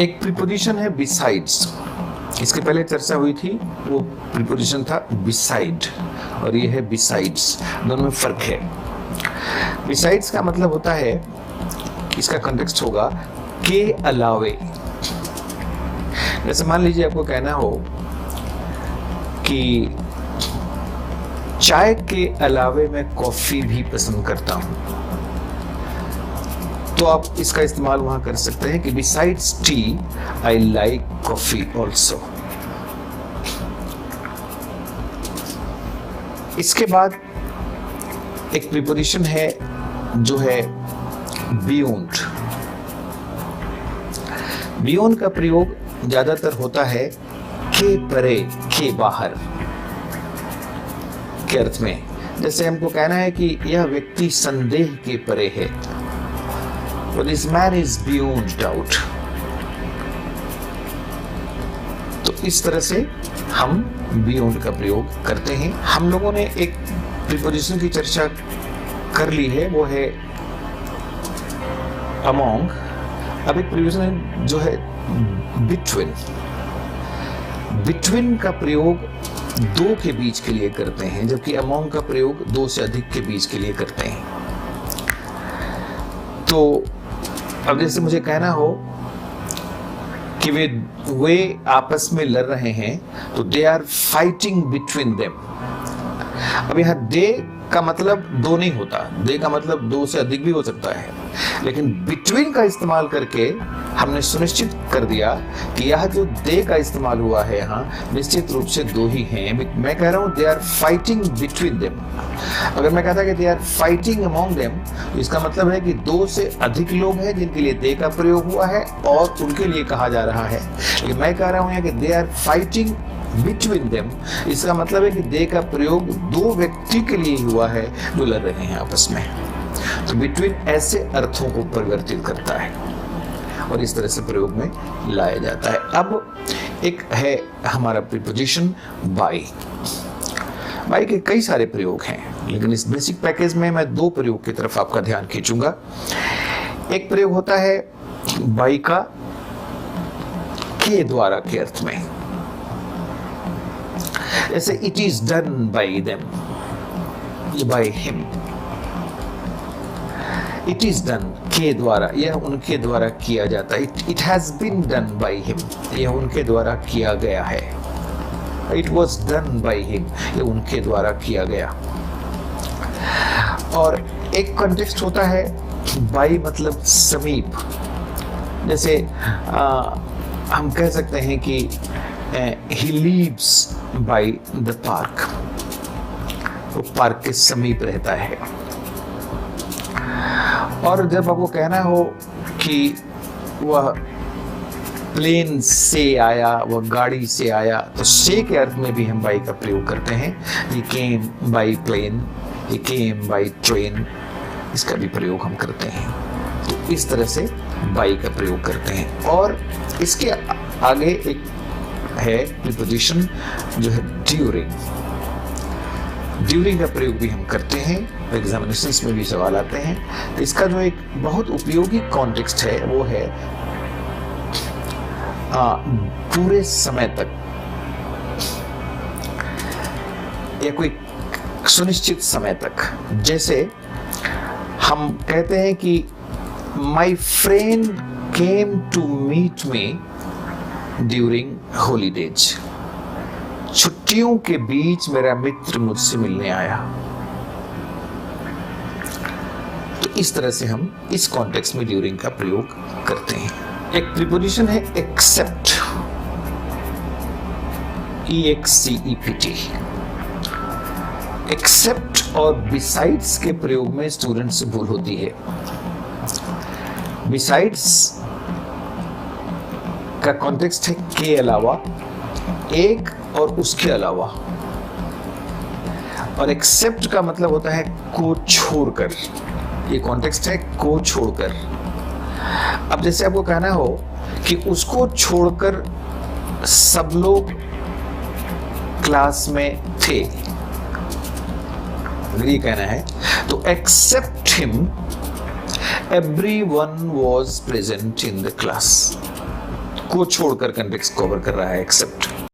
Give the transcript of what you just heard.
एक प्रीपोजिशन है बिसाइड्स, इसके पहले चर्चा हुई थी, वो प्रीपोजिशन था बिसाइड और ये है बिसाइड्स, दोनों में फर्क है। बिसाइड्स का मतलब होता है, इसका कॉन्टेक्स्ट होगा के अलावे। जैसे मान लीजिए आपको कहना हो कि चाय के अलावे मैं कॉफी भी पसंद करता हूं, तो आप इसका इस्तेमाल वहां कर सकते हैं कि besides T I like coffee also. इसके बाद एक प्रीपोजिशन है जो है बियॉन्ड। बियॉन्ड का प्रयोग ज्यादातर होता है के परे, के बाहर के अर्थ में। जैसे हमको कहना है कि यह व्यक्ति संदेह के परे है, तो this man is beyond doubt. तो इस तरह से हम बियॉन्ड का प्रयोग करते हैं। हम लोगों ने एक प्रीपोजिशन की चर्चा कर ली है, वो है अमोंग। अब एक प्रीपोजिशन जो है बिटवीन। बिटवीन का प्रयोग दो के बीच के लिए करते हैं, जबकि अमोंग का प्रयोग दो से अधिक के बीच के लिए करते हैं। तो अब जैसे मुझे कहना हो कि वे आपस में लड़ रहे हैं, तो they are fighting between them. अब यहाँ दे का मतलब दो नहीं होता, दे का मतलब दो से अधिक भी हो सकता है, लेकिन बिटवीन का इस्तेमाल करके हमने सुनिश्चित कर दिया कि यह जो दे का इस्तेमाल हुआ है यहाँ निश्चित रूप से दो ही हैं। मैं कह रहा हूँ they are fighting between them. अगर मैं कहता कि they are fighting among them, तो इसका मतलब है कि दो से अधिक लोग हैं जिनके लिए दे का प्रयोग हुआ है और उनके लिए कहा जा रहा है। लेकिन मैं कह रहा हूँ कि they are fighting between them, इसका मतलब है कि दे का प्रयोग दो व्यक्ति के लिए हुआ है जो लड़ रहे हैं आपस में। तो बिटवीन ऐसे अर्थों को परिवर्तित करता है और इस तरह से प्रयोग में लाया जाता है। अब एक है हमारा प्रीपोजिशन बाय। बाय के कई सारे प्रयोग हैं, लेकिन इस बेसिक पैकेज में मैं दो प्रयोग की तरफ आपका ध्यान खींचूंगा। एक प्रयोग होता है बाय का के द्वारा के अर्थ में, जैसे it is done by them, by him. It is done के द्वारा, यह उनके द्वारा किया जाता है। It has been done by him, यह उनके द्वारा किया गया है। It was done by him, यह उनके द्वारा किया गया। और एक कॉन्टेक्स्ट होता है बाय मतलब समीप। जैसे हम कह सकते हैं कि he lives by the park, वो पार्क के समीप रहता है। और जब आपको कहना हो कि वह प्लेन से आया, वह गाड़ी से आया, तो से के अर्थ में भी हम बाई का प्रयोग करते हैं। he came by plane, he came by train, इसका भी प्रयोग हम करते हैं। तो इस तरह से बाई का प्रयोग करते हैं। और इसके आगे एक है प्रीपोजिशन जो है ड्यूरिंग। ड्यूरिंग का प्रयोग भी हम करते हैं, एग्जामिनेशंस में भी सवाल आते हैं। तो इसका जो एक बहुत उपयोगी कॉन्टेक्स्ट है वो है पूरे समय तक या कोई सुनिश्चित समय तक। जैसे हम कहते हैं कि my friend came to meet me during holidays, छुट्टियों के बीच मेरा मित्र मुझसे मिलने आया। तो इस तरह से हम इस कॉन्टेक्स्ट में ड्यूरिंग का प्रयोग करते हैं। एक प्रीपोजिशन है एक्सेप्ट, EXCEPT। एक्सेप्ट और बिसाइड्स के प्रयोग में स्टूडेंट से भूल होती है। बिसाइड्स का कॉन्टेक्स्ट है के अलावा, एक और उसके अलावा। और एक्सेप्ट का मतलब होता है को छोड़कर। ये कॉन्टेक्स्ट है को छोड़कर। अब जैसे आपको कहना हो कि उसको छोड़कर सब लोग क्लास में थे, अगर ये कहना है तो except him everyone was present in the class। को छोड़कर कन्वेक्स कवर कर रहा है एक्सेप्ट